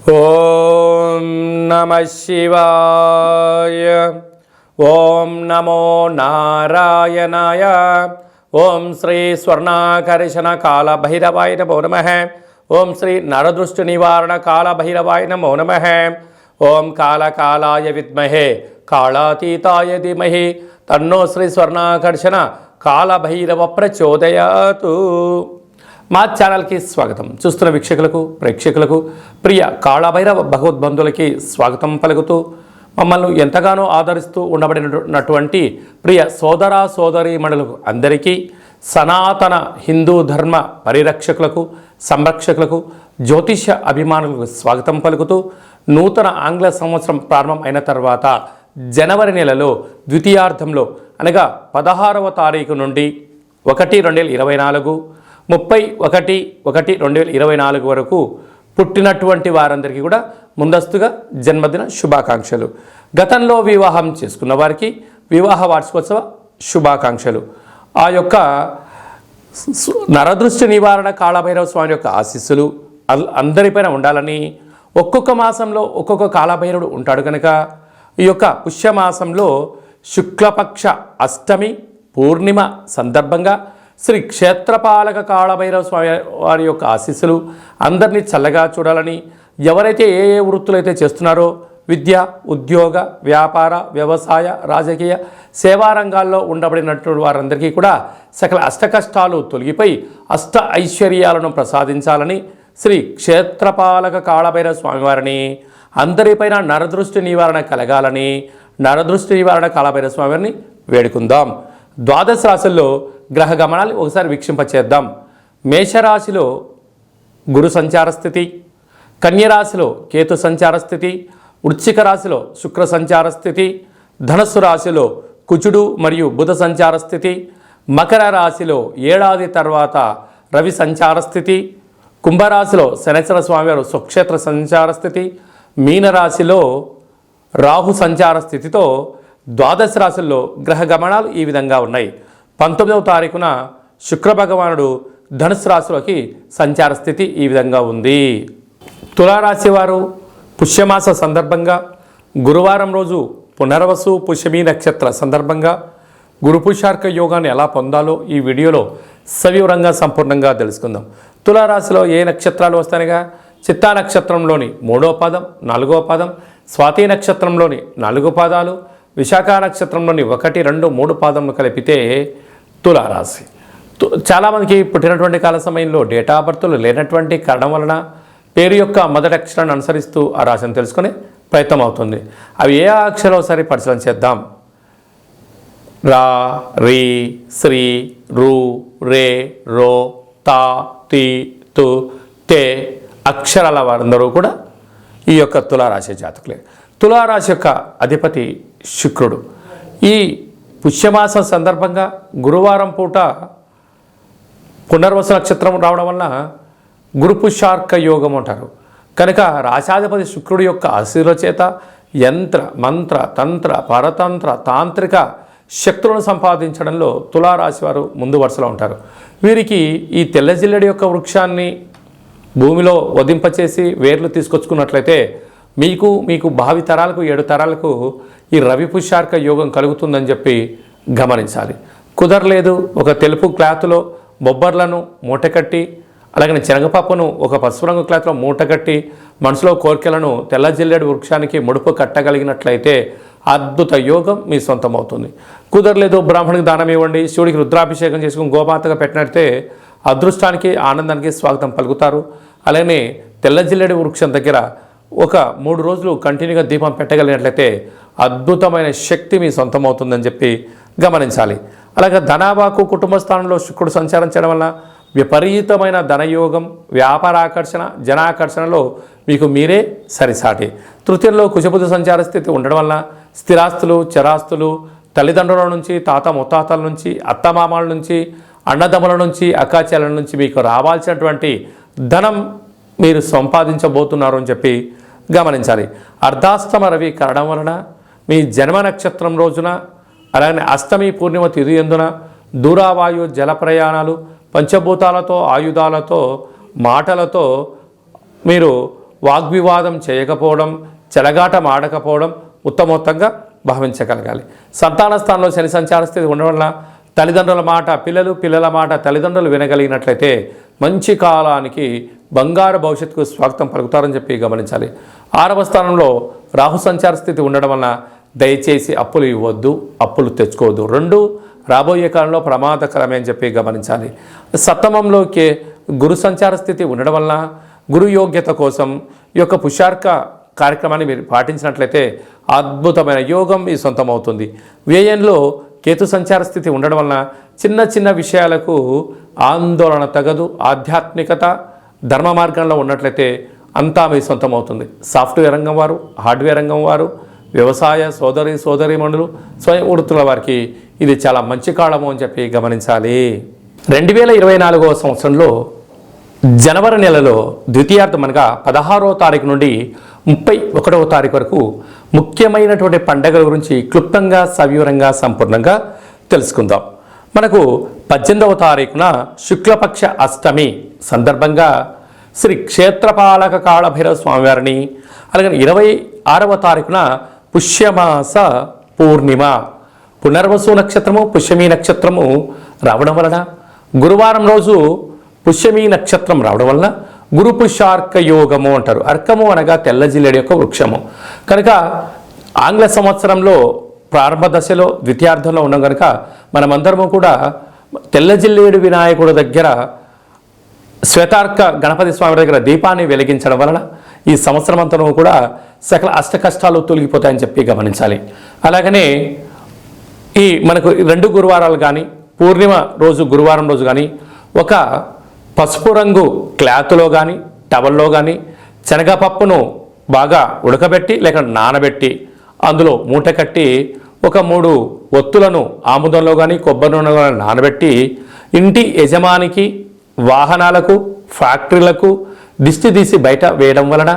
ఓం నమః శివాయ. ఓం నమో నారాయణాయ. ఓం శ్రీ స్వర్ణాకర్షణ కాల భైరవాయ నమో నమః. ఓం శ్రీ నరదృష్టి నివారణ కాల భైరవాయ నమో నమః. ఓం కాళకాలాయ విద్మహే కాళాతీతాయ ధీమహి తన్నో శ్రీ స్వర్ణాకర్షణ కాళభైరవ ప్రచోదయాతు. మా ఛానల్కి స్వాగతం. చూస్తున్న వీక్షకులకు ప్రేక్షకులకు ప్రియ కాళభైరవ భగవద్బంధులకి స్వాగతం పలుకుతూ మమ్మల్ని ఎంతగానో ఆదరిస్తూ ఉండబడినటువంటి ప్రియ సోదర సోదరీమణులకు అందరికీ సనాతన హిందూ ధర్మ పరిరక్షకులకు సంరక్షకులకు జ్యోతిష అభిమానులకు స్వాగతం పలుకుతూ నూతన ఆంగ్ల సంవత్సరం ప్రారంభం అయిన తర్వాత జనవరి నెలలో ద్వితీయార్థంలో అనగా 16వ తారీఖు నుండి 1/2024 31/1/2024 వరకు పుట్టినటువంటి వారందరికీ కూడా ముందస్తుగా జన్మదిన శుభాకాంక్షలు. గతంలో వివాహం చేసుకున్న వారికి వివాహ వార్షికోత్సవ శుభాకాంక్షలు. ఆ యొక్క నరదృష్టి నివారణ కాళభైరవ స్వామి యొక్క ఆశీస్సులు అందరిపైన ఉండాలని, ఒక్కొక్క మాసంలో ఒక్కొక్క కాళభైరవుడు ఉంటాడు కనుక ఈ యొక్క పుష్యమాసంలో శుక్లపక్ష అష్టమి పూర్ణిమ సందర్భంగా శ్రీ క్షేత్రపాలక కాళభైరవ స్వామి వారి యొక్క ఆశీస్సులు అందరినీ చల్లగా చూడాలని, ఎవరైతే ఏ వృత్తులైతే చేస్తున్నారో విద్య, ఉద్యోగ, వ్యాపార, వ్యవసాయ, రాజకీయ, సేవా రంగాల్లో ఉండబడినటువంటి వారందరికీ కూడా సకల అష్టకష్టాలు తొలగిపోయి అష్ట ఐశ్వర్యాలను ప్రసాదించాలని శ్రీ క్షేత్రపాలక కాళభైరవ స్వామివారిని, అందరిపైన నరదృష్టి నివారణ కలగాలని నరదృష్టి నివారణ కాళభైరవ స్వామివారిని వేడుకుందాం. ద్వాదశ రాశుల్లో గ్రహ గమనాలు ఒకసారి వీక్షింపచేద్దాం. మేషరాశిలో గురు సంచార స్థితి, కన్యరాశిలో కేతు సంచార స్థితి, వృశ్చిక రాశిలో శుక్ర సంచార స్థితి, ధనస్సు రాశిలో కుజుడు మరియు బుధ సంచార స్థితి, మకర రాశిలో ఏడాది తర్వాత రవి సంచార స్థితి, కుంభరాశిలో శనేశ్వర స్వామివారు స్వక్షేత్ర సంచార స్థితి, మీనరాశిలో రాహు సంచార స్థితితో ద్వాదశ రాశుల్లో గ్రహ గమనాలు ఈ విధంగా ఉన్నాయి. 19వ తారీఖున శుక్ర భగవానుడు ధనుసు రాశిలోకి సంచార స్థితి ఈ విధంగా ఉంది. తులారాశి వారు పుష్యమాస సందర్భంగా గురువారం రోజు పునర్వసు పుష్యమీ నక్షత్ర సందర్భంగా గురు పుష్యార్క యోగాన్ని ఎలా పొందాలో ఈ వీడియోలో సవివరంగా సంపూర్ణంగా తెలుసుకుందాం. తులారాశిలో ఏ నక్షత్రాలు వస్తాయిగా చిత్తా నక్షత్రంలోని 3వ పాదం, 4వ పాదం, స్వాతి నక్షత్రంలోని 4 పాదాలు, విశాఖ నక్షత్రంలోని 1, 2, 3 పాదములు కలిపితే తులారాశి. చాలామందికి పుట్టినటువంటి కాల సమయంలో డేటా ఆఫ్ బర్త్లు లేనటువంటి కారణం వలన పేరు యొక్క మొదటి అక్షరాన్ని అనుసరిస్తూ ఆ రాశిని తెలుసుకునే ప్రయత్నం అవుతుంది. అవి ఏ అక్షరం ఒకసారి పరిశీలన చేద్దాం. రా, రీ, శ్రీ, రు, రే, రో, తా, తి, తు, తే అక్షరాల వారందరూ కూడా ఈ యొక్క తులారాశి జాతకులే. తులారాశి యొక్క అధిపతి శుక్రుడు. ఈ పుష్యమాసం సందర్భంగా గురువారం పూట పునర్వసు నక్షత్రం రావడం వలన గురు పుష్యార్క యోగం అంటారు. కనుక రాశాధిపతి శుక్రుడి యొక్క ఆశీర్వాద చేత యంత్ర, మంత్ర, తంత్ర, పరతంత్ర, తాంత్రిక శక్తులను సంపాదించడంలో తులారాశి వారు ముందు వరుసలో ఉంటారు. వీరికి ఈ తెల్ల జిల్లెడి యొక్క వృక్షాన్ని భూమిలో వధింపచేసి వేర్లు తీసుకొచ్చుకున్నట్లయితే మీకు భావి తరాలకు 7 తరాలకు ఈ రవి పుష్యార్క యోగం కలుగుతుందని చెప్పి గమనించాలి. కుదరలేదు, ఒక తెలుపు క్లాత్లో బొబ్బర్లను మూటకట్టి, అలాగే శనగపప్పును ఒక పసుపు రంగు క్లాత్లో మూటకట్టి మనసులో కోరికలను తెల్ల జిల్లెడు వృక్షానికి ముడుపు కట్టగలిగినట్లయితే అద్భుత యోగం మీ సొంతమవుతుంది. కుదరలేదు, బ్రాహ్మణికి దానం ఇవ్వండి, శివుడికి రుద్రాభిషేకం చేసుకుని గోమాతగా పెట్టినట్టే అదృష్టానికి ఆనందానికి స్వాగతం పలుకుతారు. అలానే తెల్ల జిల్లెడు వృక్షం దగ్గర ఒక 3 రోజులు కంటిన్యూగా దీపం పెట్టగలిగినట్లయితే అద్భుతమైన శక్తి మీ సొంతమవుతుందని చెప్పి గమనించాలి. అలాగే ధనావాకు కుటుంబ స్థానంలో శుక్రుడు సంచారం చేయడం వల్ల విపరీతమైన ధనయోగం, వ్యాపారాకర్షణ, జనాకర్షణలో మీకు మీరే సరిసాటి. తృతీయంలో కుజబుధ సంచార స్థితి ఉండడం వల్ల స్థిరాస్తులు, చరాస్తులు, తల్లిదండ్రుల నుంచి, తాత ముత్తాతల నుంచి, అత్తమామల నుంచి, అన్నదమ్ముల నుంచి, అక్కాచెల్లెల నుంచి మీకు రావాల్సినటువంటి ధనం మీరు సంపాదించబోతున్నారు అని చెప్పి గమనించాలి. అర్ధాష్టమ రవి కారణం వలన మీ జన్మ నక్షత్రం రోజున, అలాగే అష్టమి పూర్ణిమ తిథి యందున దూరావాయు జల ప్రయాణాలు, పంచభూతాలతో, ఆయుధాలతో, మాటలతో మీరు వాగ్వివాదం చేయకపోవడం, చెలగాటం ఆడకపోవడం ఉత్తమోత్తంగా భావించగలగాలి. సంతాన స్థానంలో శని సంచార స్థితి ఉండడం వల్ల తల్లిదండ్రుల మాట పిల్లలు, పిల్లల మాట తల్లిదండ్రులు వినగలిగినట్లయితే మంచి కాలానికి బంగారు భవిష్యత్తుకు స్వాగతం పలుకుతారని చెప్పి గమనించాలి. 6వ స్థానంలో రాహు సంచార స్థితి ఉండడం వలన దయచేసి అప్పులు ఇవ్వద్దు, అప్పులు తెచ్చుకోవద్దు. 2 రాబోయే కాలంలో ప్రమాదకరమే అని చెప్పి గమనించాలి. సప్తమంలోకి గురు సంచార స్థితి ఉండడం వలన గురు యోగ్యత కోసం ఈ యొక్క పుష్యార్క కార్యక్రమాన్ని మీరు పాటించినట్లయితే అద్భుతమైన యోగం మీ సొంతం అవుతుంది. వ్యయంలో కేతు సంచార స్థితి ఉండడం వలన చిన్న చిన్న విషయాలకు ఆందోళన తగదు. ఆధ్యాత్మికత ధర్మ మార్గంలో ఉన్నట్లయితే అంతా మీ సొంతం అవుతుంది. సాఫ్ట్వేర్ రంగం వారు, హార్డ్వేర్ రంగం వారు, వ్యవసాయ సోదరీమణులు, స్వయం వృత్తుల వారికి ఇది చాలా మంచి కాలము అని చెప్పి గమనించాలి. 2024వ సంవత్సరంలో జనవరి నెలలో ద్వితీయార్థం అనగా 16వ తారీఖు నుండి 31వ తారీఖు వరకు ముఖ్యమైనటువంటి పండుగల గురించి క్లుప్తంగా సవివరంగా సంపూర్ణంగా తెలుసుకుందాం. మనకు 18వ తారీఖున శుక్లపక్ష అష్టమి సందర్భంగా శ్రీ క్షేత్రపాలక కాళభైరవ స్వామివారిని, అలాగే 26వ తారీఖున పుష్యమాస పూర్ణిమ పునర్వసు నక్షత్రము పుష్యమీ నక్షత్రము రావడం వలన గురువారం రోజు పుష్యమీ నక్షత్రం రావడం వలన గురు పుష్యార్క యోగము అంటారు. అర్కము అనగా తెల్ల జిల్లేడు యొక్క వృక్షము కనుక ఆంగ్ల సంవత్సరంలో ప్రారంభ దశలో ద్వితీయార్థంలో ఉన్నాం కనుక మనమందరము కూడా తెల్ల జిల్లేడు వినాయకుడి దగ్గర శ్వేతార్క గణపతి స్వామి దగ్గర దీపాన్ని వెలిగించడం వలన ఈ సంవత్సరం అంతా కూడా సకల అష్ట కష్టాలు తొలగిపోతాయని చెప్పి గమనించాలి. అలాగనే ఈ మనకు 2 గురువారాలు కానీ పూర్ణిమ రోజు గురువారం రోజు కానీ ఒక పసుపు రంగు క్లాత్లో కానీ టవల్లో కానీ శనగపప్పును బాగా ఉడకబెట్టి లేక నానబెట్టి అందులో మూట కట్టి ఒక 3 ఒత్తులను ఆముదంలో కానీ కొబ్బరి నూనెలో కానీ నానబెట్టి ఇంటి యజమానికి, వాహనాలకు, ఫ్యాక్టరీలకు దిష్టి తీసి బయట వేయడం వలన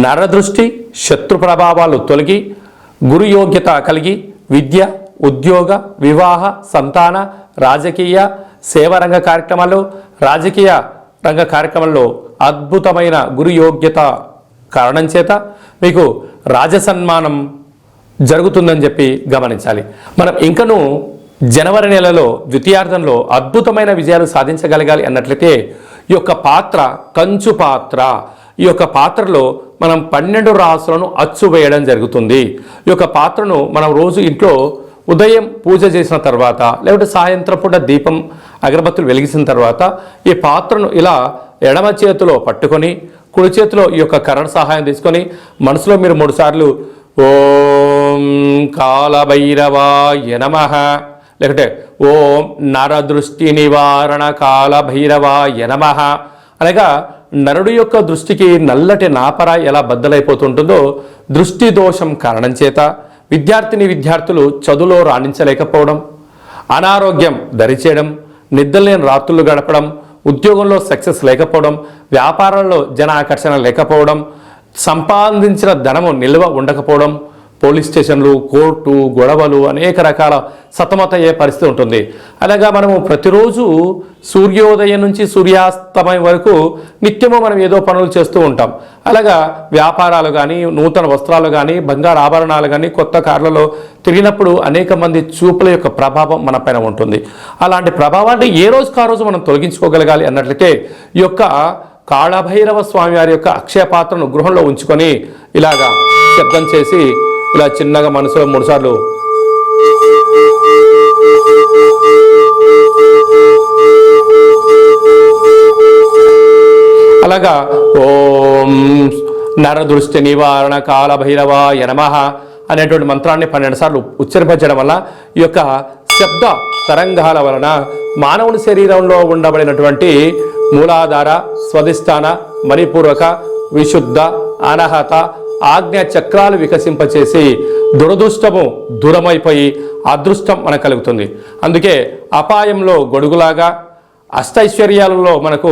నరదృష్టి, శత్రు ప్రభావాలు తొలగి గురు యోగ్యత కలిగి విద్య, ఉద్యోగ, వివాహ, సంతాన, రాజకీయ, సేవారంగ కార్యక్రమాల్లో, రాజకీయ రంగ కార్యక్రమాల్లో అద్భుతమైన గురు యోగ్యత కారణం చేత మీకు రాజసన్మానం జరుగుతుందని చెప్పి గమనించాలి. మనం ఇంకనూ జనవరి నెలలో ద్వితీయార్థంలో అద్భుతమైన విజయాలు సాధించగలగాలి అన్నట్లయితే ఈ యొక్క పాత్ర కంచు పాత్ర, ఈ యొక్క పాత్రలో మనం 12 రాసులను అచ్చు వేయడం జరుగుతుంది. ఈ యొక్క పాత్రను మనం రోజు ఇంట్లో ఉదయం పూజ చేసిన తర్వాత లేకపోతే సాయంత్రం పూట దీపం అగరబత్తులు వెలిగించిన తర్వాత ఈ పాత్రను ఇలా ఎడమ చేతిలో పట్టుకొని కుడి చేతిలో ఈ యొక్క కరెంట్ సహాయం తీసుకొని మనసులో మీరు 3 సార్లు ఓం కాలభైరవాయ నమః, లేకపోతే ఓం నరదృష్టి నివారణ కాలభైరవాయ నమః అనగా నరుడు యొక్క దృష్టికి నల్లటి నాపర ఎలా బద్దలైపోతుంటుందో దృష్టి దోషం కారణం చేత విద్యార్థులు చదువులో రాణించలేకపోవడం, అనారోగ్యం దరిచేయడం, నిద్రలేని రాత్రులు గడపడం, ఉద్యోగంలో సక్సెస్ లేకపోవడం, వ్యాపారంలో జన ఆకర్షణ లేకపోవడం, సంపాదించిన ధనము నిల్వ ఉండకపోవడం, పోలీస్ స్టేషన్లు, కోర్టు, గొడవలు అనేక రకాల సతమతయ్యే పరిస్థితి ఉంటుంది. అలాగా మనము ప్రతిరోజు సూర్యోదయం నుంచి సూర్యాస్తమయం వరకు నిత్యము మనం ఏదో పనులు చేస్తూ ఉంటాం. అలాగా వ్యాపారాలు కానీ, నూతన వస్త్రాలు కానీ, బంగారు ఆభరణాలు కానీ, కొత్త కార్లలో తిరిగినప్పుడు అనేక మంది చూపుల యొక్క ప్రభావం మన పైన ఉంటుంది. అలాంటి ప్రభావాన్ని ఏ రోజుకు ఆ రోజు మనం తొలగించుకోగలగాలి అన్నట్లయితే ఈ యొక్క కాళభైరవ స్వామి వారి యొక్క అక్షయ పాత్రను గృహంలో ఉంచుకొని ఇలాగా శబ్దం చేసి ఇలా చిన్నగా మనసులో 3 సార్లు అలాగా ఓం నరదృష్టి నివారణ కాలభైరవాయ నమః అనేటువంటి మంత్రాన్ని 12 సార్లు ఉచ్చరింపజేయడం వల్ల ఈ యొక్క శబ్ద తరంగాల వలన మానవుని శరీరంలో ఉండబడినటువంటి మూలాధార, స్వధిష్టాన, మణిపూర్వక, విశుద్ధ, అనహత, ఆజ్ఞ చక్రాలు వికసింపచేసి దురదృష్టము దూరమైపోయి అదృష్టం మనకు కలుగుతుంది. అందుకే అపాయంలో గొడుగులాగా, అష్టైశ్వర్యాలలో మనకు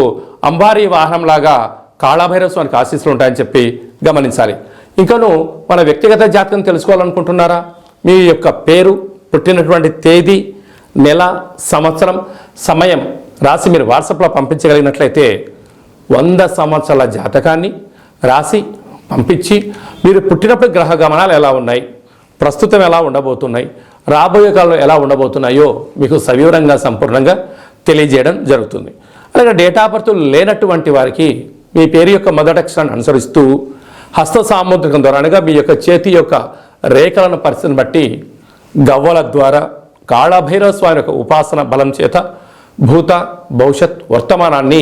అంబారీ వాహనంలాగా కాళభైరవ స్వామికి ఆశీస్సులు ఉంటాయని చెప్పి గమనించాలి. ఇంకను మన వ్యక్తిగత జాతకం తెలుసుకోవాలనుకుంటున్నారా? మీ యొక్క పేరు, పుట్టినటువంటి తేదీ, నెల, సంవత్సరం, సమయం రాసి మీరు వాట్సాప్లో పంపించగలిగినట్లయితే 100 సంవత్సరాల జాతకాన్ని రాసి పంపించి మీరు పుట్టినప్పుడు గ్రహ గమనాలు ఎలా ఉన్నాయి, ప్రస్తుతం ఎలా ఉండబోతున్నాయి, రాబోయే కాలంలో ఎలా ఉండబోతున్నాయో మీకు సవివరంగా సంపూర్ణంగా తెలియజేయడం జరుగుతుంది. అలాగే డేట్ ఆఫ్ బర్త్ లేనటువంటి వారికి మీ పేరు యొక్క మొదటి అక్షరాన్ని అనుసరిస్తూ హస్త సాముద్రికం ద్వారా అనగా మీ యొక్క చేతి యొక్క రేఖలను పరిస్థితిని బట్టి గవ్వల ద్వారా కాళభైరవ స్వామి యొక్క ఉపాసన బలం చేత భూత భవిష్యత్ వర్తమానాన్ని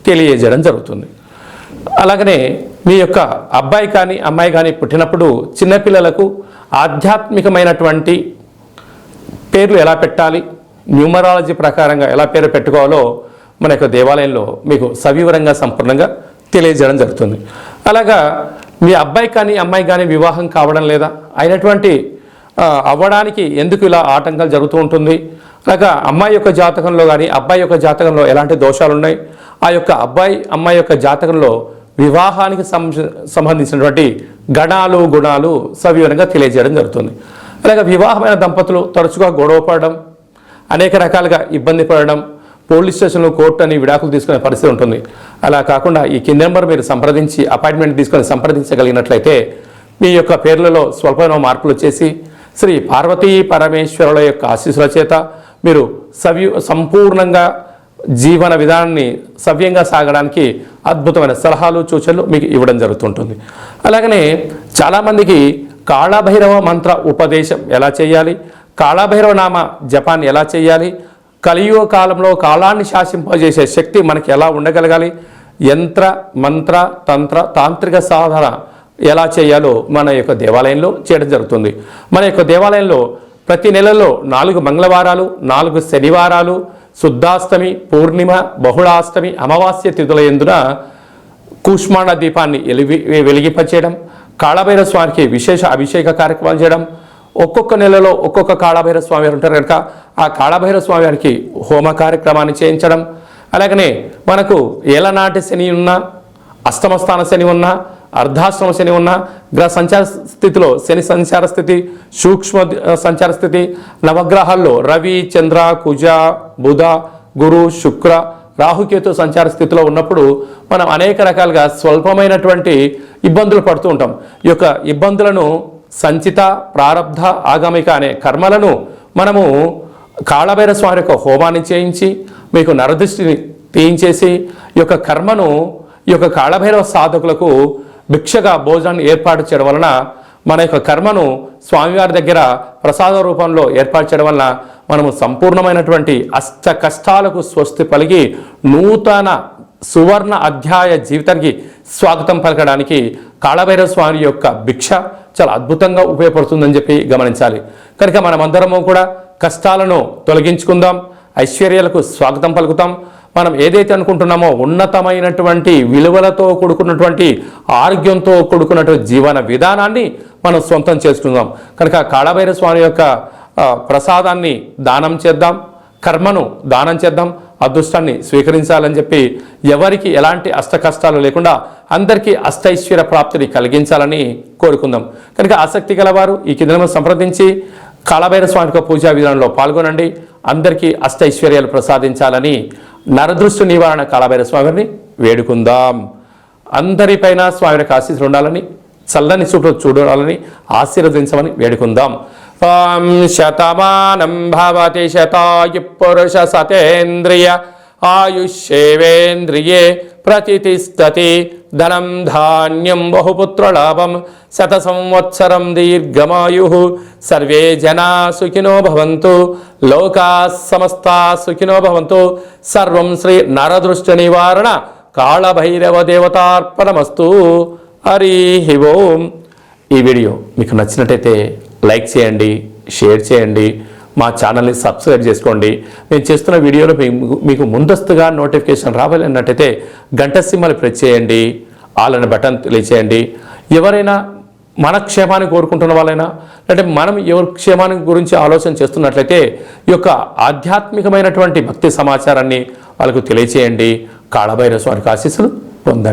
తెలియజేయడం జరుగుతుంది. అలాగనే మీ యొక్క అబ్బాయి కానీ అమ్మాయి కానీ పుట్టినప్పుడు చిన్నపిల్లలకు ఆధ్యాత్మికమైనటువంటి పేర్లు ఎలా పెట్టాలి, న్యూమరాలజీ ప్రకారంగా ఎలా పేరు పెట్టుకోవాలో మన యొక్క దేవాలయంలో మీకు సవివరంగా సంపూర్ణంగా తెలియజేయడం జరుగుతుంది. అలాగా మీ అబ్బాయి కానీ అమ్మాయి కానీ వివాహం కావడం లేదా అయినటువంటి అవ్వడానికి ఎందుకు ఇలా ఆటంకాలు జరుగుతూ ఉంటుంది, అలాగా అమ్మాయి యొక్క జాతకంలో కానీ అబ్బాయి యొక్క జాతకంలో ఎలాంటి దోషాలు ఉన్నాయి, ఆ యొక్క అబ్బాయి అమ్మాయి యొక్క జాతకంలో వివాహానికి సంబంధించినటువంటి గణాలు గుణాలు సవివరంగా తెలియజేయడం జరుగుతుంది. అలాగే వివాహమైన దంపతులు తరచుగా గొడవ పడడం, అనేక రకాలుగా ఇబ్బంది పడడం, పోలీస్ స్టేషన్లో కోర్టు అని విడాకులు తీసుకునే పరిస్థితి ఉంటుంది. అలా కాకుండా ఈ కింది నెంబర్ మీరు సంప్రదించి అపాయింట్మెంట్ తీసుకొని సంప్రదించగలిగినట్లయితే మీ యొక్క పేర్లలో స్వల్పమైన మార్పులు వచ్చేసి శ్రీ పార్వతీ పరమేశ్వరుల యొక్క ఆశీస్సుల చేత మీరు సంపూర్ణంగా జీవన విధానాన్ని సవ్యంగా సాగడానికి అద్భుతమైన సలహాలు సూచనలు మీకు ఇవ్వడం జరుగుతుంటుంది. అలాగనే చాలామందికి కాళభైరవ మంత్ర ఉపదేశం ఎలా చేయాలి, కాళభైరవ నామ జపాన్ని ఎలా చేయాలి, కలియుగ కాలంలో కాలాన్ని శాసింపజేసే శక్తి మనకి ఎలా ఉండగలగాలి, యంత్ర మంత్ర తంత్ర తాంత్రిక సాధన ఎలా చేయాలో మన యొక్క దేవాలయంలో చేయడం జరుగుతుంది. మన యొక్క దేవాలయంలో ప్రతి నెలలో 4 మంగళవారాలు, 4 శనివారాలు, శుద్ధాష్టమి, పూర్ణిమ, బహుళాష్టమి, అమావాస్య తిథుల యందున కూష్మాండ దీపాన్ని వెలిగింపచేయడం, కాళభైరవ స్వామికి విశేష అభిషేక కార్యక్రమాలు చేయడం, ఒక్కొక్క నెలలో ఒక్కొక్క కాళభైరవ స్వామి వారు ఉంటారు కనుక ఆ కాళభైరవ స్వామి వారికి హోమ కార్యక్రమాన్ని చేయించడం, అలాగనే మనకు ఏలనాటి శని ఉన్నా, అష్టమ స్థాన శని ఉన్నా, అర్ధాశ్రమ శని ఉన్నా, గ్రహ సంచార స్థితిలో శని సంచార స్థితి, సూక్ష్మ సంచార స్థితి, నవగ్రహాల్లో రవి, చంద్ర, కుజ, బుధ, గురు, శుక్ర, రాహుకేతు సంచార స్థితిలో ఉన్నప్పుడు మనం అనేక రకాలుగా స్వల్పమైనటువంటి ఇబ్బందులు పడుతూ ఉంటాం. ఈ యొక్క ఇబ్బందులను సంచిత, ప్రారబ్ధ, ఆగమిక అనే కర్మలను మనము కాళభైరవ స్వామి యొక్క హోమాన్ని చేయించి మీకు నరదృష్టిని తీయించేసి ఈ యొక్క కర్మను ఈ యొక్క కాళభైరవ సాధకులకు భిక్షగా భోజనాన్ని ఏర్పాటు చేయడం వలన మన యొక్క కర్మను స్వామివారి దగ్గర ప్రసాద రూపంలో ఏర్పాటు చేయడం వలన మనము సంపూర్ణమైనటువంటి అష్ట కష్టాలకు స్వస్తి పలికి నూతన సువర్ణ అధ్యాయ జీవితానికి స్వాగతం పలకడానికి కాళభైరవ స్వామి యొక్క భిక్ష చాలా అద్భుతంగా ఉపయోగపడుతుందని చెప్పి గమనించాలి. కనుక మనమందరము కూడా కష్టాలను తొలగించుకుందాం, ఐశ్వర్యాలకు స్వాగతం పలుకుతాం. మనం ఏదైతే అనుకుంటున్నామో ఉన్నతమైనటువంటి విలువలతో కూడుకున్నటువంటి ఆరోగ్యంతో కూడుకున్నటువంటి జీవన విధానాన్ని మనం సొంతం చేసుకుందాం. కనుక కాళభైరవ స్వామి యొక్క ప్రసాదాన్ని దానం చేద్దాం, కర్మను దానం చేద్దాం, అదృష్టాన్ని స్వీకరించాలని చెప్పి ఎవరికి ఎలాంటి అష్ట కష్టాలు లేకుండా అందరికీ అష్టైశ్వర్య ప్రాప్తిని కలిగించాలని కోరుకుందాం. కనుక ఆసక్తి గలవారు ఈ కింద సంప్రదించి కాళభైరవ స్వామి యొక్క పూజా విధానంలో పాల్గొనండి. అందరికీ అష్టైశ్వర్యాలు ప్రసాదించాలని నరదృష్టి నివారణ కాళభైరవ స్వామిని వేడుకుందాం. అందరిపైన స్వామి యొక్క ఆశీస్సులు ఉండాలని, చల్లని చూడాలని ఆశీర్వదించమని వేడుకుందాం. శతమానం భవతి శతాయు పురుష సతేంద్రియ ఆయుష్యేవేంద్రియే ప్రతిష్టతి ధనం ధాన్యం బహుపుత్రలాభం శత సంవత్సరం దీర్ఘమాయు సర్వే జనా సుఖినో భవంతు లోకా సమస్తా సుఖినో భవంతు. సర్వం శ్రీ నరదృష్టి నివారణ కాళభైరవ దేవతార్పణమస్తు. హరి ఓం. ఈ వీడియో మీకు నచ్చినట్టయితే లైక్ చేయండి, షేర్ చేయండి, మా ఛానల్ని సబ్స్క్రైబ్ చేసుకోండి. మేము చేస్తున్న వీడియోలో మీకు ముందస్తుగా నోటిఫికేషన్ రావాలన్నట్టయితే గంట సింబల్ ప్రెస్ చేయండి, ఆల్ అనే బటన్ తెలియచేయండి. ఎవరైనా మన క్షేమాన్ని కోరుకుంటున్న వాళ్ళైనా అంటే మనం ఎవరి క్షేమాన్ని గురించి ఆలోచన చేస్తున్నట్లయితే ఈ యొక్క ఆధ్యాత్మికమైనటువంటి భక్తి సమాచారాన్ని వాళ్ళకు తెలియచేయండి. కాళభైరవ స్వామి ఆశీస్సులు పొందండి.